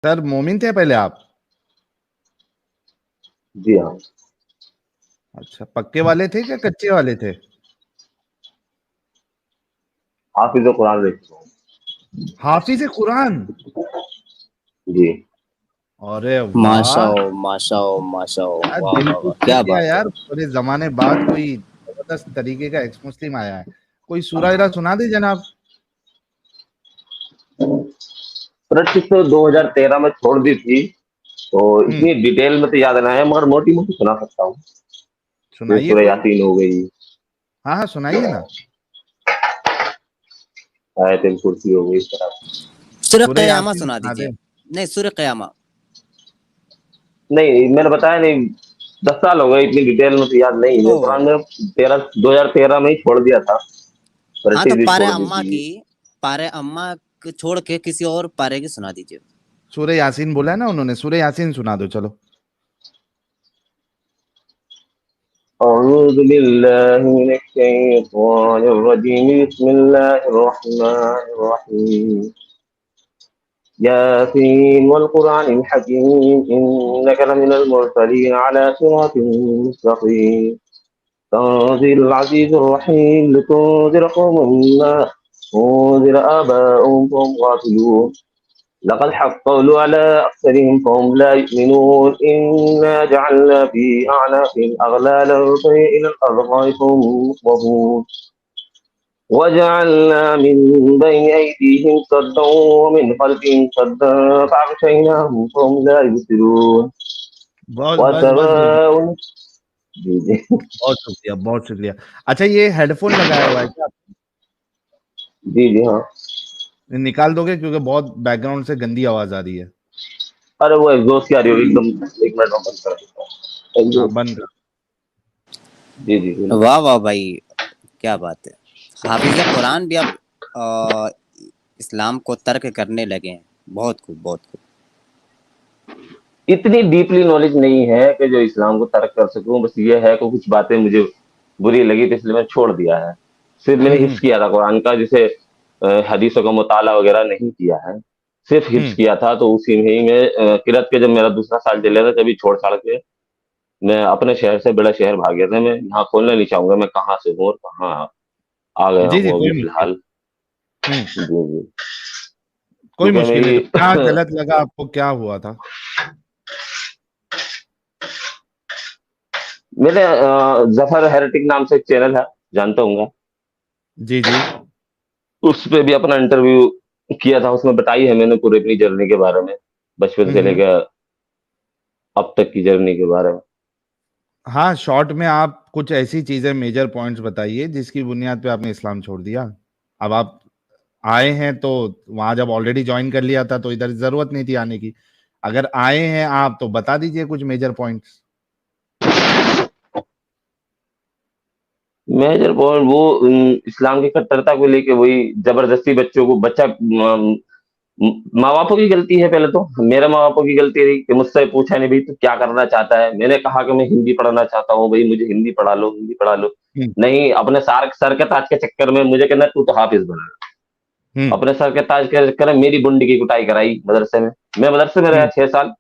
Sir मोमिन थे पहले आप? जी हाँ। अच्छा, पक्के वाले थे क्या कच्चे वाले थे? हाफिज कुरान रह चुका हूँ। हाफिज कुरान? जी। अरे वाह माशाओ माशाओ माशाओ, यार, वाह दिल वाह को वाह, छू क्या लिया बात है। यार। बड़े जमाने बाद कोई जबरदस्त तरीके का एक्स मुस्लिम आया है। कोई सूरह इरा सुना दे जनाब। प्रैक्टिस तो 2013 में छोड़ दी थी, तो हम्म। इतनी डिटेल में तो याद नहीं है, मगर मोटी मोटी सुना सकता हूँ। जैसे सुनाइए सूरह कोई। यासीन हो गई, हाँ हाँ, सुनाइए ना। आयतुल कुर्सी हो गई, इस तरह। सूरह सूरह क़यामा यासीन सुना सुना दीजिए। दे। नहीं, सूरह क़यामा। नहीं, मैंने बताया नहीं, 10 साल हो गए, इतनी डिटेल में तो याद नहीं है। ओ, कुरान में 2013 में ही छोड़ दिया था, हाँ तो प्रैक्टिस भी पारे छोड़ दी अम्मा थी। की, पारे अम्मा को छोड़ के किसी और पारे की सुना दीजिए। सूरह यासीन बोला है ना उन्होंने, सूरह यासीन सुना दो चलो। अऊज़ु बिल्लाहि मिनश शैतानिर रजीम, बिस्मिल्लाहिर रहमानिर रहीम। यासीन वल कुरानिल हकीम, इन्नका लमिनल मुरसलीन अला सिरातिन मुस्तकीम। तंजीलुल अज़ीज़िर रहीम, लितुनज़िरा कौमन मा उनज़िरा आबाउहुम फहुम गाफिलून। लक़द हक़्क़ क़ौलु अला अक्सरिहिम फ़हुम ला युमिनून। इन्ना जअलना फ़ी अअनाक़िहिम अग़लालन फ़हिय इलल अज़क़ानि फ़हुम मुक़महून। वजअलना मिन बैनि अयदीहिम सद्दन वमिन ख़ल्फ़िहिम सद्दन फ़अग़शयनाहुम फ़हुम ला युबसिरून। बस बस बस गुरु। वसवाउन। जी, जी। बहुत शुक्रिया, बहुत शुक्रिया। अच्छा, ये हेडफोन लगाया हुआ है क्या? जी, जी, हाँ। निकाल दोगे क्योंकि बहुत बैकग्राउंड से गंदी आवाज आ रही है। अरे वो एग्ज़ॉस्ट की आ रही होगी एकदम। 1 मिनट में बंद कर देता हूँ। हाँ, एग्ज़ॉस्ट। बंद कर। जी, जी, बोलिए। वाह वाह भाई, क्या बात है। हाफिज कुरान भी अब अ, इस्लाम को तर्क करने लगे हैं। बहुत खूब, बहुत खूब। इतनी डीपली नॉलेज नहीं है कि जो इस्लाम को तर्क कर सकूं। बस ये है कि कुछ बातें मुझे बुरी लगी, तो इसलिए मैंने छोड़ दिया है। सिर्फ मैंने हिफ्स हम्म। किया था कुरान का, जिसे हदीसों का मुताला वगैरह नहीं किया है। सिर्फ हिफ्स हम्म। किया था, तो उसी में ही मैं किरत के जब मेरा दूसरा साल चले था, तभी छोड़ छाड़ के मैं अपने शहर से बड़ा शहर भाग गया था। मैं यहाँ खोलना नहीं चाहूंगा मैं कहाँ से हूँ और कहाँ आ गया जी जी, हूँ अभी कोई मुश्किल। फिलहाल। हम्म। जी, जी। कोई क्योंकि मुश्किल नहीं, मेरी तो क्या गलत लगा आपको, क्या हुआ था? मेरे जफर हेरेटिक नाम से एक चैनल है, जानता हूँ। जी जी। उस पे भी अपना इंटरव्यू किया था, उसमें बताई है मैंने पूरी अपनी जर्नी के बारे में, बचपन से हम्म। लेकर अब तक की जर्नी के बारे में। हाँ, शॉर्ट में आप कुछ ऐसी चीजें, मेजर पॉइंट्स बताइए जिसकी बुनियाद पे आपने इस्लाम छोड़ दिया। अब आप आए हैं तो वहां जब ऑलरेडी ज्वाइन कर लिया था तो इधर जरूरत नहीं थी आने की। अगर आए हैं आप तो बता दीजिए कुछ मेजर पॉइंट्स। मेजर पॉइंट वो इस्लाम की कट्टरता को लेके वही जबरदस्ती बच्चों को बच्चा माँ बापों की गलती है। पहले तो मेरे माँ बापों की गलती रही कि मुझसे पूछा नहीं भाई तू क्या करना चाहता है। मैंने कहा कि मैं हिंदी पढ़ना चाहता हूँ, भाई मुझे हिंदी पढ़ा लो, हिंदी पढ़ा लो। हम्म। नहीं, अपने सर के ताज के चक्कर में मुझे कहना तू तो हाफिज बना। हम्म। अपने सर के ताज के चक्कर में मेरी बुंडी की कुटाई कराई मदरसे में। मैं मदरसे में रहा हम्म। 6 साल,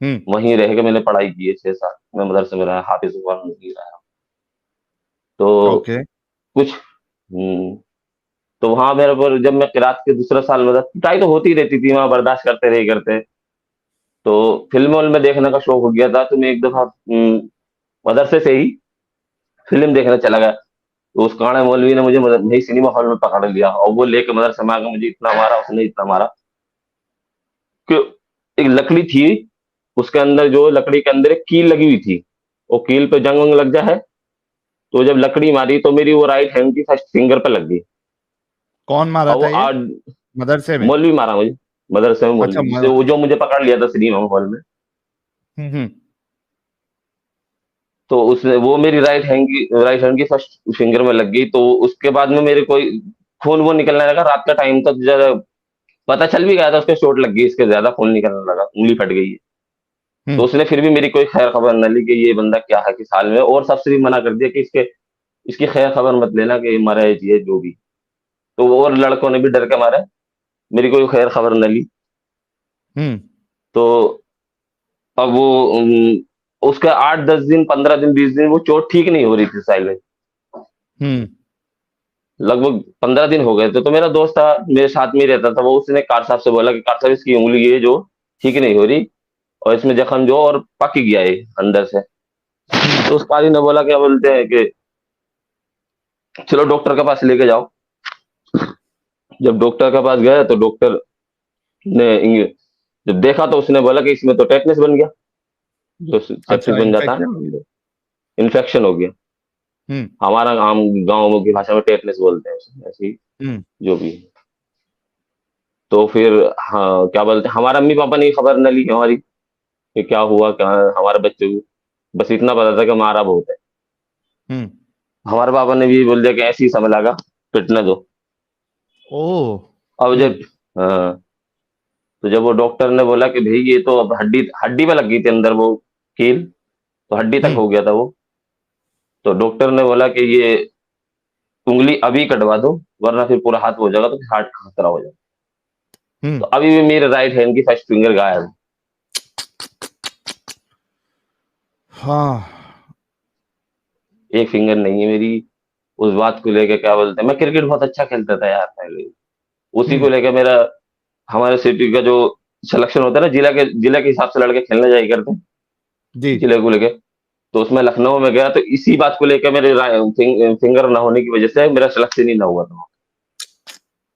हम्म। वहीं रह के मैंने पढ़ाई की है। 6 साल मैं मदरसे में रहा, हाफिज कुरान नहीं रहा। तो ओके। कुछ तो वहां मेरे पर जब मैं किरात के दूसरा साल में था, पिटाई तो होती रहती थी वहां, बर्दाश्त करते रहे करते। तो फिल्म में देखने का शौक हो गया था, तो मैं एक दफा मदरसे से ही फिल्म देखने चला गया। तो उस कांडे मौलवी ने मुझे नई सिनेमा हॉल में पकड़ लिया, और वो लेके मदरसे में आकर मुझे इतना मारा, उसने इतना मारा कि एक लकड़ी थी, उसके अंदर जो लकड़ी के अंदर एक कील लगी हुई थी, वो कील पे जंग वंग लग जाए, तो जब लकड़ी मारी तो मेरी वो राइट हैंड की फर्स्ट फिंगर पे लग गई। कौन मारा और वो था ये? आज मदरसे में? मौलवी मारा मुझे, मदरसे में अच्छा मौलवी, जिसे वो जो मुझे पकड़ लिया था सिनेमा हॉल में। हम्म। तो उसने वो मेरी राइट हैंड की फर्स्ट फिंगर में लग गई। तो उसके बाद में मेरे कोई खून वो निकलने लगा रात का टाइम तक। जरा पता चल भी गया था उसके चोट लग गई, इसके ज्यादा खून निकलने लगा, उंगली फट गई है। तो हम्म। उसने फिर भी मेरी कोई खैर खबर न ली कि ये बंदा क्या है किस हाल में, और सबसे भी मना कर दिया कि इसकी खैर खबर मत लेना कि मरा है जी है जो भी। तो और लड़कों ने भी डर के मारे मेरी कोई खैर खबर न ली। तो अब वो उसका 8-10 दिन, 15 दिन, 20 दिन वो चोट ठीक नहीं हो रही थी साहिल भाई। लगभग 15 दिन हो गए थे। तो मेरा दोस्त था, मेरे साथ में ही रहता था, वो उसने कार साहब से बोला कि कार साहब इसकी उंगली ये जो ठीक नहीं हो रही और इसमें जख्म जो और पक गया है अंदर से। तो उस पारी ने बोला क्या बोलते हैं कि चलो डॉक्टर के पास लेके जाओ। जब डॉक्टर के पास गए तो डॉक्टर ने जब देखा तो उसने बोला कि इसमें तो टेटनस बन गया, जो सेप्टिक अच्छा, बन जाता है इन्फेक्शन। ना, इन्फेक्शन हो गया। हम्म हमारा आम गाँव की भाषा में टेटनस बोलते हैं उसे, ऐसी हम्म जो भी है। तो फिर हाँ क्या बोलते हैं, हमारे अम्मी पापा ने खबर न ली हमारी कि क्या हुआ, क्या हमारे बच्चे को, बस इतना पता था कि मारा बहुत है। हम्म हमारे पापा ने भी बोल दिया कि ऐसे ही समय लगा, फिटनेस दो। ओ अब जब हाँ, तो जब वो डॉक्टर ने बोला कि भाई ये तो अब हड्डी हड्डी पे लग गई थी अंदर वो कील, तो हड्डी तक हम्म हो गया था वो। तो डॉक्टर ने बोला कि ये उंगली अभी कटवा दो, वरना फिर पूरा हाथ हो जाएगा तो फिर हार्ट का खतरा हो जाएगा। हम्म तो अभी भी मेरे राइट हैंड की फर्स्ट फिंगर गायब है। हाँ। एक फिंगर नहीं है मेरी। उस बात को लेके क्या बोलते हैं, मैं क्रिकेट बहुत अच्छा खेलता था यार पहले, उसी को हम्म लेके मेरा, हमारे सिटी का जो सिलेक्शन होता है ना, जिला के हिसाब से लड़के खेलने जाया करते हैं, जी। जिले को लेके। तो उसमें लखनऊ में गया तो इसी बात को लेकर मेरे फिंगर ना होने की वजह से मेरा सिलेक्शन ही ना हुआ था।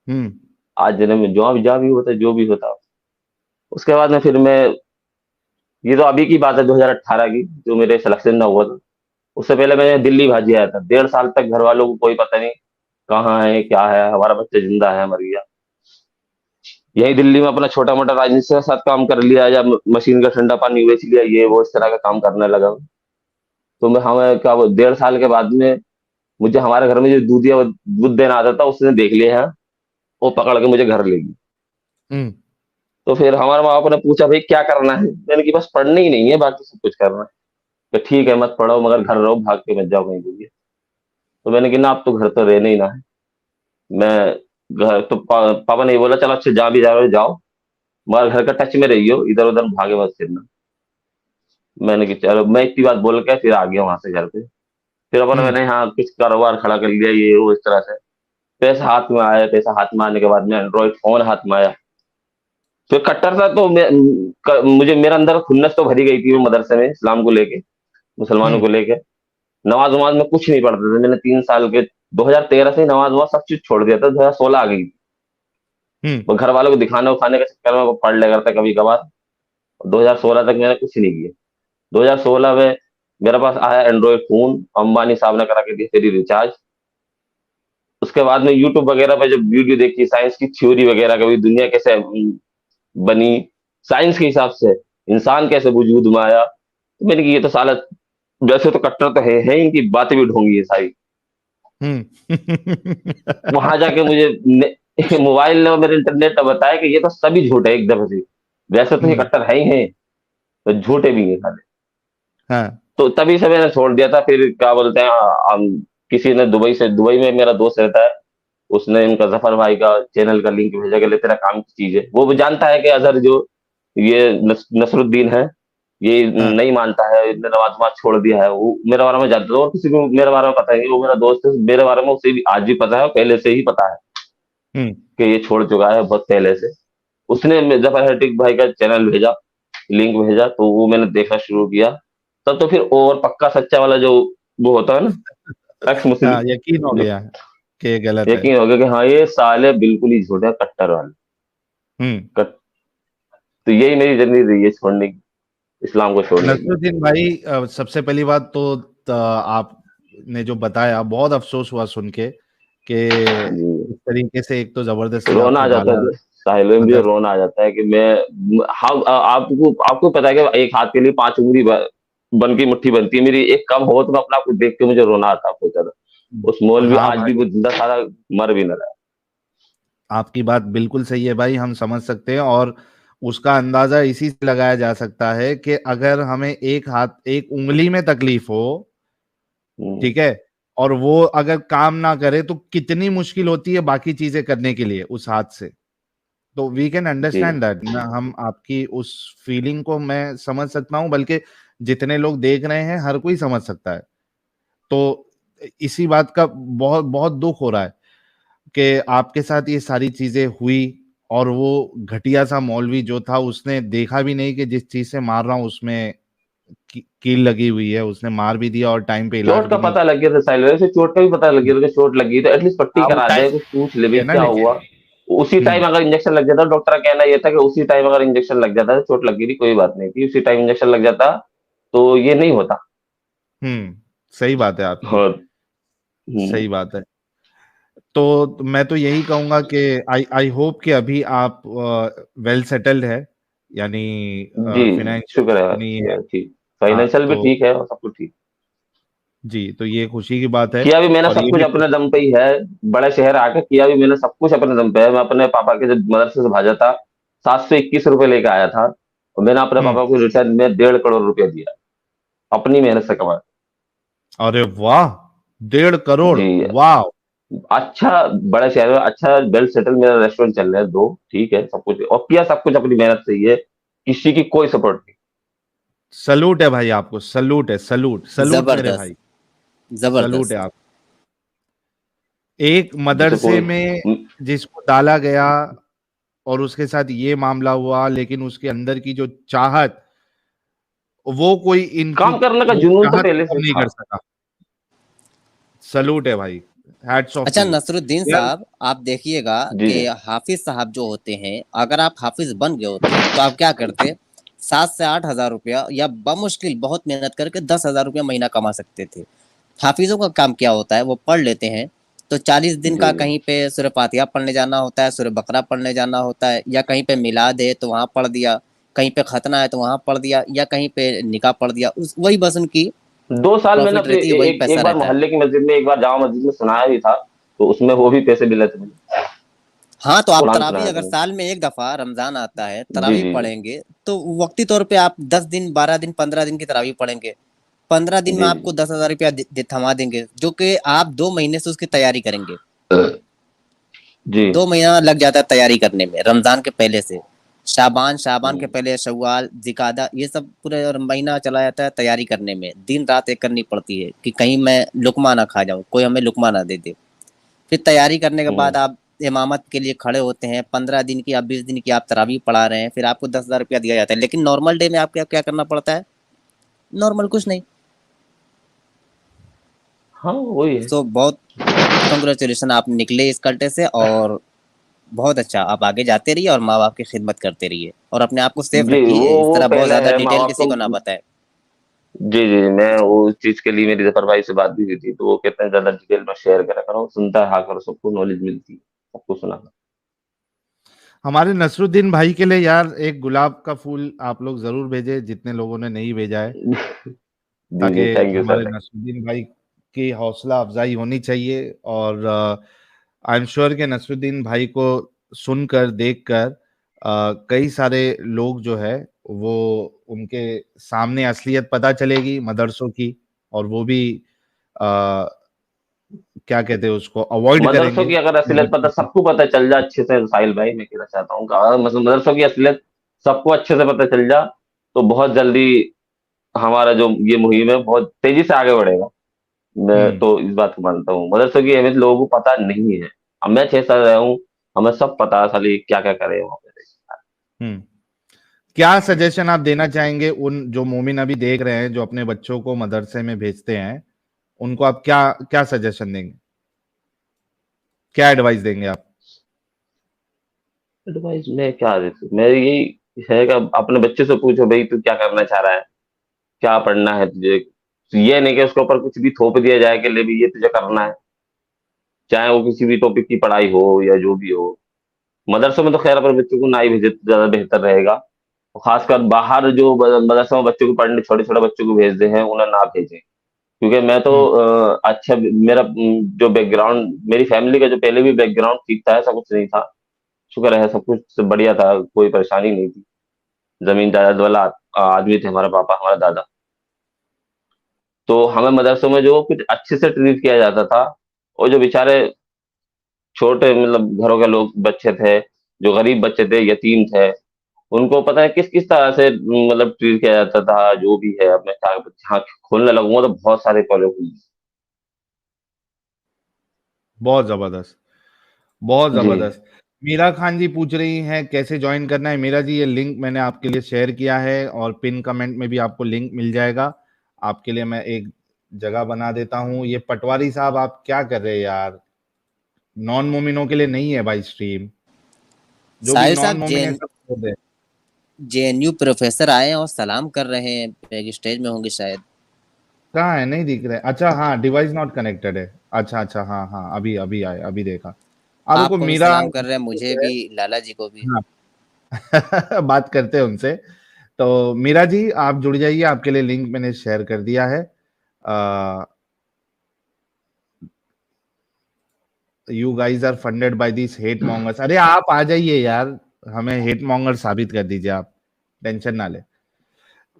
हम्म आज जन्म में जो भी होता है, जो भी होता है। उसके बाद में फिर मैं, ये तो अभी की बात है 2018 की, जो मेरे सिलेक्शन ना हुआ था। उससे पहले मैंने दिल्ली भाजी आया था, 1.5 साल तक घर वालों को कोई पता नहीं कहाँ है क्या है, हमारा बच्चा जिंदा है मर गया। यही दिल्ली में अपना छोटा मोटा राजनीति के साथ काम कर लिया, या मशीन का ठंडा पानी बेच लिया, ये वो इस तरह का काम करने लगा। तो मैं हमें क्या 1.5 साल के बाद में मुझे हमारे घर में जो दूध देना आता था उसने देख लिया है, वो पकड़ के मुझे घर ले गई। हम्म तो फिर हमारे माँ बाप ने पूछा भाई क्या करना है, मैंने कि बस पढ़ने ही नहीं है, बाकी सब कुछ करना है। तो ठीक है मत पढ़ो मगर घर रहो, भाग के मत जाओ कहीं दूर। तो मैंने कि ना अब तो घर तो रहने ही ना है। मैं घर तो पापा ने बोला चलो अच्छा जहाँ भी जा रहे हो जाओ, मगर घर का टच में रहियो, इधर उधर भागे मत फिरना। मैंने कि चलो, मैं इतनी बात बोल के फिर आ गया वहां से घर पे। फिर अपन हम्म मैंने यहाँ कुछ कारोबार खड़ा कर लिया, ये वो इस तरह से। पैसा हाथ में आया, पैसा हाथ में आने के बाद में एंड्रॉइड फोन हाथ में आया। फिर कट्टर था तो मुझे मेरा अंदर खुन्नस तो भरी गई थी, वो मदरसे में इस्लाम को लेके, मुसलमानों हम्म को लेके। नमाज वमाज में कुछ नहीं पढ़ते थे मैंने 3 साल के, 2013 से ही नमाज वमाज सब चीज छोड़ दिया था, 2016 आ गई। हम्म वो घर वालों को दिखाने उखाने के चक्कर में वो पढ़ लिया करता कभी कभार। 2016 तक मैंने कुछ नहीं किया। 2016 में मेरे पास आया एंड्रॉइड फोन, अंबानी साहब ने करा के दिया फ्री रिचार्ज। उसके बाद में यूट्यूब वगैरह पे जब वीडियो देखी, साइंस की थ्योरी वगैरह, कभी दुनिया कैसे बनी, साइंस के हिसाब से इंसान कैसे वजूद में आया, तो मैंने कि ये तो साला, वैसे तो कट्टर तो है इनकी बातें भी ढोंगी है सारी। वहां जाके मुझे मोबाइल ने और मेरे इंटरनेट ने बताया कि ये तो सभी झूठ है एकदम से, वैसे तो ये हम्म कट्टर है ही है, तो झूठे भी है साले। हाँ। तो तभी से मैंने छोड़ दिया था। फिर क्या बोलते हैं, किसी ने दुबई में मेरा दोस्त रहता है, उसने इनका जफर भाई का चैनल का लिंक भेजा कि ले तेरा काम की चीज है। वो जानता है कि अजहर जो ये नसरुद्दीन है, ये हाँ। नहीं मानता है, इसने नमाज वमाज छोड़ दिया है। वो मेरे बारे में जानता है, और किसी को मेरे बारे में पता नहीं, वो मेरा दोस्त है, मेरे बारे में उसे भी आज भी पता है, पहले से ही पता है हम्म कि ये छोड़ चुका है बहुत पहले से। उसने जफर हटीक भाई का चैनल भेजा, लिंक भेजा, तो वो मैंने देखना शुरू किया। तब तो फिर ओवर पक्का सच्चा वाला जो वो होता है ना, एक्स मुस्लिम, हाँ, यकीन हो जो गया कि ये गलत है। यकीन हो गया कि हाँ ये साले बिल्कुल ही झूठे हैं, कट्टर वाले। हम्म तो यही मेरी जर्नी रही है छोड़ने की, इस्लाम को छोड़ने की। नसरुद्दीन भाई, सबसे पहली बात तो आपने जो बताया बहुत अफसोस हुआ सुन के कि जी। इस तरीके से एक तो जबरदस्ती रोना आपको आ जाता डाला है साहिल में, मुझे मदर। रोना आ जाता है कि मैं, हाँ आपको आपको पता है कि एक हाथ के लिए 5 उंगली बन की मुट्ठी बनती है, मेरी एक कम हो तो मैं अपना आपको देख के मुझे रोना आता है बहुत ज्यादा। उस मोल भी हाँ आज भी भाई, वो जिंदा सारा मर भी ना रहा आपकी बात बिल्कुल सही है भाई, हम समझ सकते हैं। और उसका अंदाजा इसी से लगाया जा सकता है कि अगर हमें एक हाथ एक उंगली में तकलीफ हो, है। ठीक है, और वो अगर काम ना करे तो कितनी मुश्किल होती है बाकी चीजें करने के लिए उस हाथ से। तो वी कैन जी अंडरस्टैंड दैट ना, हम आपकी उस फीलिंग को मैं समझ सकता हूँ, बल्कि जितने लोग देख रहे हैं हर कोई समझ सकता है। तो इसी बात का बहुत बहुत दुख हो रहा है कि आपके साथ ये सारी चीजें हुई, और वो घटिया सा मौलवी जो था उसने देखा भी नहीं कि जिस चीज से मार रहा हूँ उसमें कील लगी हुई है, उसने मार भी दिया और टाइम पे इलाज चोट का भी नहीं पता लग गया था साहिल भाई, उसे चोट का भी पता लग गया था कि चोट लगी, तो एटलीस्ट पट्टी हाँ, वो करा दे, टाइम कुछ पूछ ले भाई है ना, क्या हुआ। लेकिन उसी टाइम हम्म अगर इंजेक्शन लग जाता, डॉक्टर का कहना ये था कि उसी टाइम अगर इंजेक्शन लग जाता, तो चोट लग गई थी कोई बात नहीं थी, उसी टाइम इंजेक्शन लग जाता तो ये नहीं होता। सही बात है आपकी, और सही बात है। तो मैं तो यही कहूंगा कि आई आई होप कि अभी आप वेल सेटल्ड है, यानी जी फाइनेंशियल शुक्र है, नहीं है। ठीक, हाँ, फाइनेंशियल भी तो ठीक है और सब कुछ ठीक। जी, तो ये खुशी की बात है। किया भी मैंने और सब ये कुछ भी अपने दम पे ही है, बड़े शहर आके किया भी मैंने सब कुछ अपने दम पे है। मैं अपने पापा के जब मदरसे से भाजा था, 721 रुपये लेके आया था, और मैंने अपने हम्म पापा को रिटर्न में 1.5 करोड़ रुपया दिया, अपनी मेहनत से कमाया। अरे वाह, 1.5 करोड़, जी, वाह। अच्छा, बड़े शहर में अच्छा वेल सेटल मेरा रेस्टोरेंट चल रहा है, दो ठीक है सब कुछ, और किया सब कुछ अपनी मेहनत से ही है, किसी की कोई सपोर्ट नहीं। सलूट है भाई आपको, सलूट है, सलूट सलूट मेरे जबरदस्त, भाई, सलूट है जबरदस्त। आप। एक जिसे मदरसे कोई में जिसको डाला गया और उसके साथ ये मामला हुआ, लेकिन उसके अंदर की जो चाहत, वो कोई इनकी काम करने का वो जुनून तो चाहत पहले खत्म से नहीं था। कर सका। सलूट है भाई, हैट्स ऑफ अच्छा टू यू नसरुद्दीन यार। साहब, आप देखिएगा जी कि हाफिज साहब जो होते हैं, अगर आप हाफिज बन गए होते तो आप क्या करते? 7 से 8 हजार रुपया या बमुश्किल बहुत मेहनत करके 10 हजार रुपया महीना कमा सकते थे। हाफिजों का काम क्या होता है? वो पढ़ लेते हैं, तो 40 दिन जी का कहीं पे सूरह फातिहा पढ़ने जाना होता है, सूरह बकरा पढ़ने जाना होता है, या कहीं पे मिलाद है तो वहां पढ़ दिया, कहीं पे खतना है तो वहां पढ़ दिया, या कहीं पे निकाह पढ़ दिया, उस वही बस उनकी 2 साल मैंने प्रॉफिट अपने रहती है, वही एक पैसा बार रहता है। मोहल्ले की मस्जिद में, एक बार जामा मस्जिद में सुनाया भी था, तो उसमें वो भी पैसे मिले थे मुझे, हाँ, तो आप कुरान तरावी सुनाया था अगर मैंने। साल में एक दफा रमजान आता है जी तरावी जी पढ़ेंगे, तो वक्ती तौर पे आप 10 दिन 12 दिन 15 दिन की तरावी पढ़ेंगे, 15 दिन में जी आपको 10 हजार रुपया थमा देंगे, जो कि आप 2 महीने से उसकी तैयारी करेंगे। जी जी 2 महीना लग जाता है तैयारी करने में, रमजान के पहले से शाबान, शाबान के हम्म, पहले शव्वाल, जिकादा, ये सब पूरे महीना चला जाता है तैयारी करने में। दिन रात एक करनी पड़ती है कि कहीं मैं लुकमा ना खा जाऊं, कोई हमें लुकमा ना दे दे। फिर तैयारी करने के बाद हम्म। आप इमामत के लिए खड़े होते हैं, 15 दिन की या 20 दिन की आप तरावी पढ़ा रहे हैं, फिर आपको 10 हजार रुपया दिया जाता है। लेकिन नॉर्मल डे में आप क्या क्या करना पड़ता है? नॉर्मल कुछ नहीं। हाँ वही है। तो बहुत कंग्रेचुलेशन, आप निकले इस कल्टे से, और बहुत अच्छा, आप आगे जाते रहिए और माँ बाप की खिदमत करते रहिए, और अपने आप को सेफ जी रखिए, इस वो तरह बहुत पहले ज्यादा है, माँ डिटेल बाप किसी को। को ना बताए। जी जी, मैं वो उस चीज के लिए मेरी जफर भाई से बात भी हुई थी, तो वो कहते हैं ज्यादा डिटेल में शेयर करा करो, सुनता है हाँ करो, सबको नॉलेज मिलती है, सबको सुना। हमारे नसरुद्दीन भाई के लिए यार एक गुलाब का फूल आप लोग जरूर भेजें, जितने लोगों ने नहीं भेजा है, जी ताकि जी थैंक यू हमारे सर। नसरुद्दीन भाई की हौसला अफजाई होनी चाहिए। और आई एम श्योर कि नसरुद्दीन भाई को सुनकर, देखकर कई सारे लोग जो है वो, उनके सामने असलियत पता चलेगी मदरसों की, और वो भी आ, क्या कहते हैं उसको, अवॉइड मदरसों करेंगे की अगर असलियत पता मदरसों को। सबको पता चल जाए अच्छे से साहिल भाई, मैं कहना चाहता हूँ कि अगर मतलब मदरसों की असलियत सबको अच्छे से पता चल जा, तो बहुत जल्दी हमारा जो ये मुहिम है बहुत तेजी से आगे बढ़ेगा। मैं हम्म तो इस बात को मानता हूँ, मदरसों की अहमियत लोगों को पता नहीं है। अब मैं 6 साल रहा हूँ, हमें सब पता है साली क्या क्या करे वहाँ पे। हम्म क्या सजेशन आप देना चाहेंगे उन जो मोमिन अभी देख रहे हैं, जो अपने बच्चों को मदरसे में भेजते हैं, उनको आप क्या क्या सजेशन देंगे, क्या एडवाइस देंगे आप? एडवाइस मैं क्या दे सकता, मैं यही है कि अपने बच्चे से पूछो भाई तू क्या करना चाह रहा है, क्या पढ़ना है तुझे। तो ये नहीं कि उसके ऊपर कुछ भी थोप दिया जाए कि ले भी ये तुझे करना है, चाहे वो किसी भी टॉपिक की पढ़ाई हो या जो भी हो। मदरसों में तो खैर अपने बच्चों को ना ही भेजे तो ज्यादा बेहतर रहेगा, और खासकर बाहर जो मदरसों में बच्चों को पढ़ने, छोटे छोटे बच्चों को भेजते हैं उन्हें ना भेजें। क्योंकि मैं तो हम्म अच्छा मेरा जो बैकग्राउंड, मेरी फैमिली का जो पहले भी बैकग्राउंड ठीक था, ऐसा कुछ नहीं था, शुक्र है सब कुछ बढ़िया था, कोई परेशानी नहीं थी। जमीन जायदाद वाला आदमी थे हमारा पापा, हमारा दादा। तो हमें मदरसों में जो कुछ अच्छे से ट्रीट किया जाता था, और जो बेचारे छोटे मतलब घरों के लोग बच्चे थे, जो गरीब बच्चे थे, यतीम थे, उनको पता है किस किस तरह से मतलब ट्रीट किया जाता था, जो भी है। अब मैं जहाँ खोलने लगूंगा तो बहुत सारे फॉलो हुई। बहुत जबरदस्त, बहुत जी जबरदस्त। मीरा खान जी पूछ रही हैं कैसे ज्वाइन करना है। मीरा जी, ये लिंक मैंने आपके लिए शेयर किया है और पिन कमेंट में भी आपको लिंक मिल जाएगा। आपके लिए मैं एक जगह बना देता हूँ। ये पटवारी साहब आप क्या कर रहे हैं यार, नॉन मोमिनों के लिए नहीं है भाई स्ट्रीम, जो भी साहिल नॉन साहब, मोमिन है सब छोड़ दे। जेएनयू प्रोफेसर आए हैं और सलाम कर रहे हैं, एक स्टेज में होंगे शायद। कहाँ है, नहीं दिख रहे। अच्छा हाँ, डिवाइस नॉट कनेक्टेड है। अच्छा अच्छा, हाँ हाँ, अभी अभी आए, अभी देखा। हाँ रुको, आपको भी मीरा सलाम कर रहे हैं, मुझे भी, लाला जी को भी। हाँ बात करते हैं उनसे। तो मीरा जी आप जुड़ जाइए, आपके लिए लिंक मैंने शेयर कर दिया है। You guys are funded by this hate mongers. अरे आप आ जाइए यार, हमें हेट मॉन्गर साबित कर दीजिए आप, टेंशन ना ले।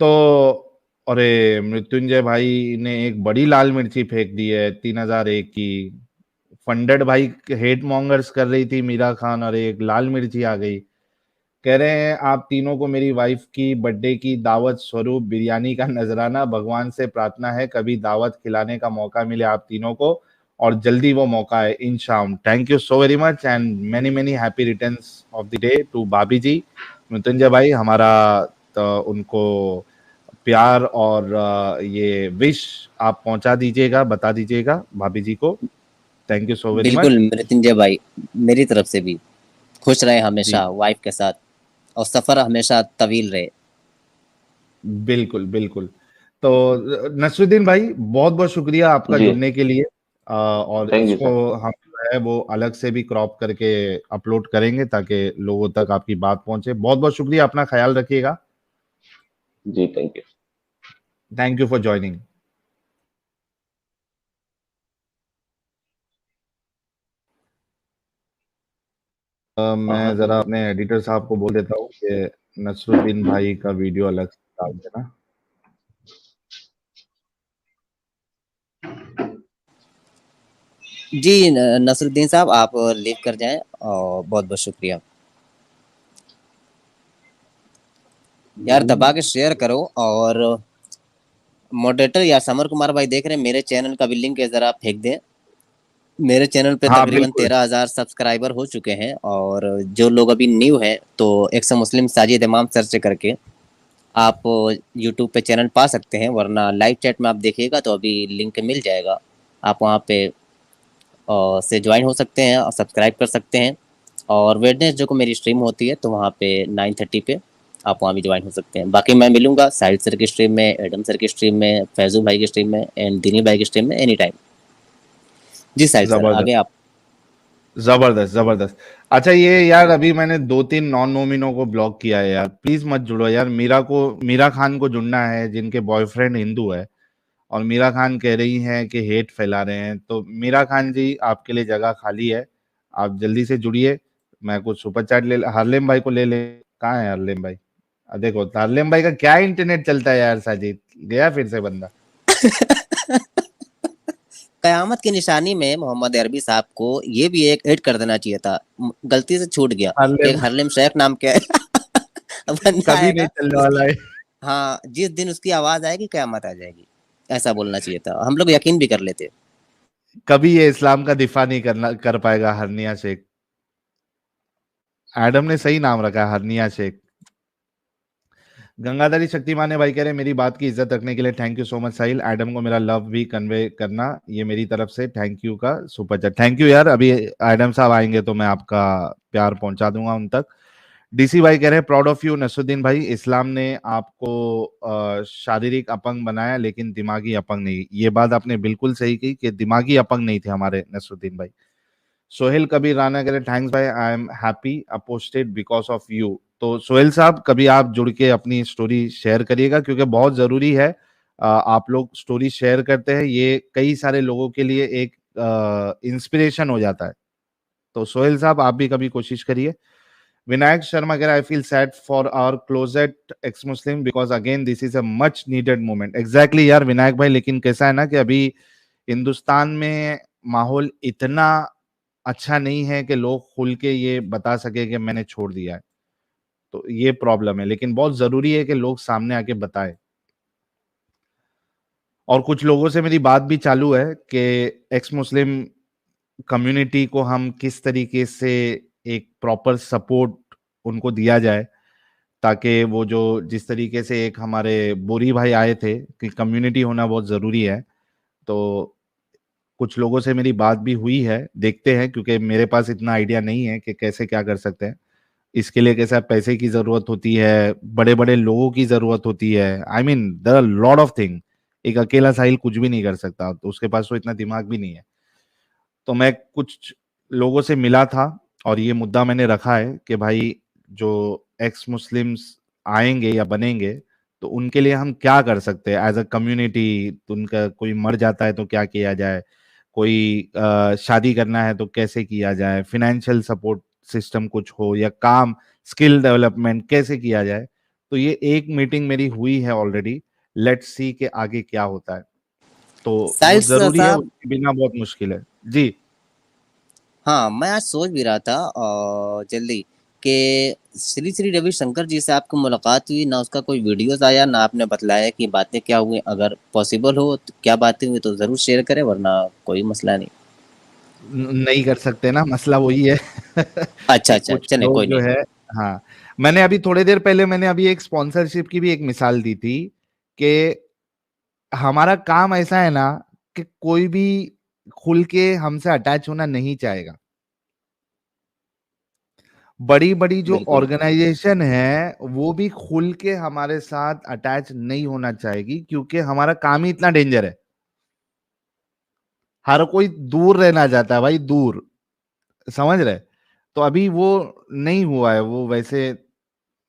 तो अरे मृत्युंजय भाई ने एक बड़ी लाल मिर्ची फेंक दी है 3001 की। फंडेड भाई हेट मॉन्गर्स कर रही थी मीरा खान, और एक लाल मिर्ची आ गई। कह रहे हैं आप तीनों को मेरी वाइफ की बर्थडे की दावत स्वरूप बिरयानी का नजराना, भगवान से प्रार्थना है कभी दावत खिलाने का मौका मिले आप तीनों को, और जल्दी वो मौका है इंशाम। Thank you so very much and many many happy returns of the day to भाभी जी। मृत्युंजय भाई हमारा तो उनको प्यार और ये विश आप पहुंचा दीजिएगा, बता दीजिएगा भाभी जी को। थैंक यू सो वेरी बिल्कुल मच। मृत्युंजय भाई, मेरी तरफ से भी खुश रहे जी हमेशा वाइफ के साथ, और सफर हमेशा तवील रहे। बिल्कुल बिल्कुल। तो नसरुद्दीन भाई बहुत बहुत शुक्रिया आपका जी, जुड़ने के लिए। और थैंक यू इसको सर। हम जो है वो अलग से भी क्रॉप करके अपलोड करेंगे ताकि लोगों तक आपकी बात पहुंचे। बहुत बहुत शुक्रिया, अपना ख्याल रखिएगा। जी, thank you. Thank you for joining. मैं जरा अपने एडिटर साहब को बोल देता हूँ कि नसरुद्दीन भाई का वीडियो अलग से डाल देना। जी नसरुद्दीन साहब, आप लीव कर जाएं, और बहुत बहुत शुक्रिया। यार दबा के शेयर करो। और मॉडरेटर या समर कुमार भाई देख रहे हैं, मेरे चैनल का भी लिंक है, जरा फेंक दें। मेरे चैनल पे हाँ तकरीबन बिल्कुल। 13,000 सब्सक्राइबर हो चुके हैं, और जो लोग अभी न्यू हैं तो एक मुस्लिम साजिद इमाम सर्च करके आप यूट्यूब पे चैनल पा सकते हैं, वरना लाइव चैट में आप देखिएगा तो अभी लिंक मिल जाएगा। आप वहाँ पे से ज्वाइन हो सकते हैं और सब्सक्राइब कर सकते हैं। और वेडनेसडे को मेरी स्ट्रीम होती है, तो वहाँ पे 9:30 पे आप वहाँ भी ज्वाइन हो सकते हैं। बाकी मैं मिलूंगा साहिल सर की स्ट्रीम में, एडम सर की स्ट्रीम में, फैजू भाई की स्ट्रीम में, एंड दिनी भाई की स्ट्रीम में, एनी टाइम। जी साहिल सर, जबरदस्त आगे आप। जबरदस्त जबरदस्त। अच्छा ये यार अभी मैंने 2-3 नॉन मोमिनों को ब्लॉक किया है यार, प्लीज मत जुड़ो यार। मीरा खान को जुड़ना है जिनके बॉयफ्रेंड हिंदू है, और मीरा खान कह रही हैं कि हेट फैला रहे हैं। तो मीरा खान जी आपके लिए जगह खाली है, आप जल्दी से जुड़िए। मैं कुछ सुपर चैट ले, हरलेम भाई को ले ले। कहाँ है हरलेम भाई? देखो हरलेम भाई का क्या इंटरनेट चलता है यार, साजिद गया फिर से बंदा। कयामत की निशानी में मोहम्मद अरबी साहब को ये भी एक ऐड कर देना चाहिए था, गलती से छूट गया। एक हरलेम हरलिम शेख नाम के बंदा कभी नहीं आएगा, चलने वाला उसकी, है। हाँ, जिस दिन उसकी आवाज आएगी कयामत आ जाएगी। ऐसा बोलना चाहिए था, हम लोग यकीन भी कर लेते। कभी ये इस्लाम का दिफा नहीं करना कर पाएगा हरनिया शेख। एडम ने सही नाम रखा है, हरनिया शेख। गंगाधरी शक्तिमान है भाई, कह रहे हैं मेरी बात की इज्जत रखने के लिए thank you so much Sahil. Adam को मेरा लव भी कन्वे करना, ये मेरी तरफ से थैंक यू का सुपर चैट। थैंक यू यार, अभी एडम साहब आएंगे तो मैं आपका प्यार पहुंचा दूंगा उन तक। डीसी भाई कह रहे हैं प्राउड ऑफ यू नसरुद्दीन भाई, इस्लाम ने आपको शारीरिक अपंग बनाया लेकिन दिमागी अपंग नहीं। ये बात आपने बिल्कुल सही की कि दिमागी अपंग नहीं थे हमारे नसरुद्दीन भाई। सोहेल कबीर राणा कह रहे थैंक्स भाई, आई एम हैप्पी अपोस्टेड बिकॉज ऑफ यू। तो सोहेल साहब कभी आप जुड़ के अपनी स्टोरी शेयर करिएगा, क्योंकि बहुत जरूरी है। आप लोग स्टोरी शेयर करते हैं, ये कई सारे लोगों के लिए एक इंस्पिरेशन हो जाता है। तो सोहेल साहब आप भी कभी कोशिश करिए। विनायक शर्मा कह रहा है I feel sad for our closet ex Muslim because again this is a much needed movement. Exactly यार विनायक भाई, लेकिन कैसा है ना कि अभी हिंदुस्तान में माहौल इतना अच्छा नहीं है कि लोग खुल के ये बता सके कि मैंने छोड़ दिया है, तो ये प्रॉब्लम है। लेकिन बहुत जरूरी है कि लोग सामने आके बताएं। और कुछ लोगों से मेरी बात भी चालू है कि एक्स मुस्लिम कम्युनिटी को हम किस तरीके से एक प्रॉपर सपोर्ट उनको दिया जाए, ताकि वो जो जिस तरीके से एक हमारे बोरी भाई आए थे कि कम्युनिटी होना बहुत ज़रूरी है, तो कुछ लोगों से मेरी बात भी हुई है, देखते हैं, क्योंकि मेरे पास इतना आइडिया नहीं है कि कैसे क्या कर सकते हैं। इसके लिए कैसा पैसे की ज़रूरत होती है, बड़े-बड़े लोगों की ज़रूरत होती है, I mean there are lot of thing. एक अकेला साहिल कुछ भी नहीं कर सकता, तो उसके पास तो इतना दिमाग भी नहीं है। तो मैं कुछ लोगों से मिला था और ये मुद्दा मैंने रखा है कि भाई जो एक्स मुस्लिम्स आएंगे या बनेंगे, तो उनके लिए हम क्या कर सकते हैं एज अ कम्युनिटी। तो उनका कोई मर जाता है तो क्या किया जाए, कोई शादी करना है तो कैसे किया जाए, फिनेंशियल सपोर्ट सिस्टम कुछ हो, या काम स्किल डेवलपमेंट कैसे किया जाए। तो ये एक मीटिंग मेरी हुई है ऑलरेडी, लेट्स सी के आगे क्या होता है। तो वो साहिल जरूरी है, साहब, उसके बिना बहुत मुश्किल है जी। हाँ मैं आज सोच भी रहा था जल्दी कि श्री श्री रविशंकर जी से आपकी मुलाकात हुई ना, उसका कोई वीडियोस आया ना, आपने बतलाया कि बातें क्या हुई। अगर पॉसिबल हो तो क्या बातें हुई तो जरूर शेयर करें, वरना कोई मसला नहीं। नहीं कर सकते ना, मसला वही है अच्छा कि अच्छा, कुछ चले लोग कोई जो नहीं। है। हाँ, मैंने अभी थोड़ी देर पहले मैंने अभी एक स्पॉन्सरशिप की भी एक मिसाल दी थी कि हमारा काम ऐसा है ना कि कोई भी खुल के हमसे अटैच होना नहीं चाहेगा। बड़ी बड़ी जो बिल्कुल ऑर्गेनाइजेशन है वो भी खुल के हमारे साथ अटैच नहीं होना चाहेगी, क्योंकि हमारा काम ही इतना डेंजर है। हर कोई दूर रहना चाहता है भाई, दूर, समझ रहे। तो अभी वो नहीं हुआ है, वो वैसे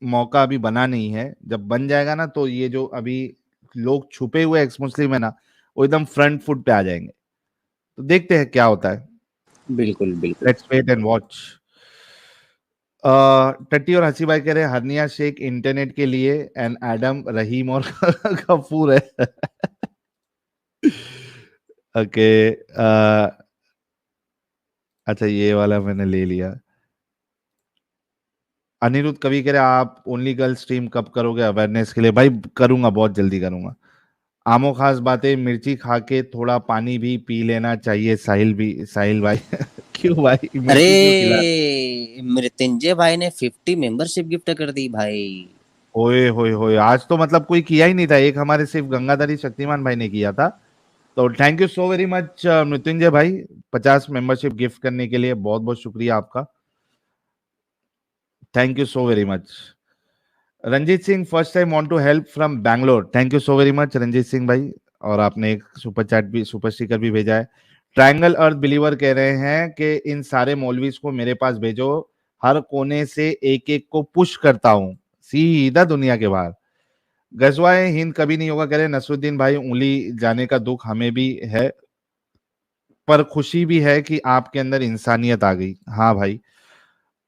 मौका अभी बना नहीं है। जब बन जाएगा ना, तो ये जो अभी लोग छुपे हुए एक्स मुस्लिम है ना, वो एकदम फ्रंट फुट पे आ जाएंगे। तो देखते हैं क्या होता है, बिल्कुल बिल्कुल। Let's wait and watch. टट्टी और हंसी भाई कह रहे हैं हरनिया शेख इंटरनेट के लिए एंड एडम रहीम और गफूर है ओके। अच्छा, ये वाला मैंने ले लिया। अनिरुद्ध कवि कह रहे आप ओनली गर्ल स्ट्रीम कब करोगे अवेयरनेस के लिए? भाई करूंगा, बहुत जल्दी करूंगा। आमो खास बातें, मिर्ची खा के थोड़ा पानी भी पी लेना चाहिए। साहिल भाई क्यों भाई, अरे मिर्ची क्यों खिला? मृत्युंजय भाई ने 50 मेंबरशिप गिफ्ट कर दी भाई। ओए होए होए, आज तो मतलब कोई किया ही नहीं था, एक हमारे सिर्फ गंगाधरी शक्तिमान भाई ने किया था। तो thank you so very much Mrityunjay भाई, 50 मेंबरशिप गिफ्ट करने के लिए बहुत बहुत शुक्रिया आपका। Thank you so very much. Ranjit Singh first time want to help from Bangalore, thank you so very much Ranjit Singh भाई। और आपने एक सुपर चैट भी, सुपर स्टिकर भी भेजा है। ट्रायंगल अर्थ बिलीवर कह रहे हैं कि इन सारे मौलवीज को मेरे पास भेजो, हर कोने से एक एक को पुश करता हूँ सीधा दुनिया के बाहर। गजवाए हिंद कभी नहीं होगा कह रहे नसरुद्दीन भाई, उंगली जाने का दुख हमें भी है, पर खुशी भी है कि आपके अंदर इंसानियत आ गई। हाँ भाई।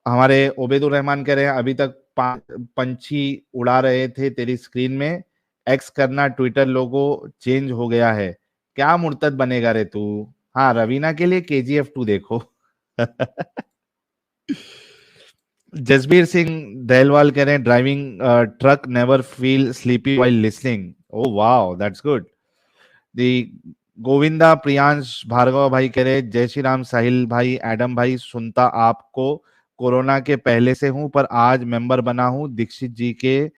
हमारे ओबेदुर रहमान कह रहे हैं अभी तक पंछी उड़ा रहे थे तेरी स्क्रीन में, एक्स करना ट्विटर लोगो चेंज हो गया है, क्या मुर्तद बनेगा रे तू? हाँ, रवीना के लिए KGF 2 देखो जसबीर सिंह दहलवाल कह रहे हैं driving truck never feel sleepy while listening. Oh wow, that's good. दी गोविंदा प्रियांश भार्गव भाई कह रहे जय श्री राम साहिल भाई, एडम भाई सुनता आपको कोरोना के पहले से हूं, पर आज मेंबर बना हूं दीक्षित जी के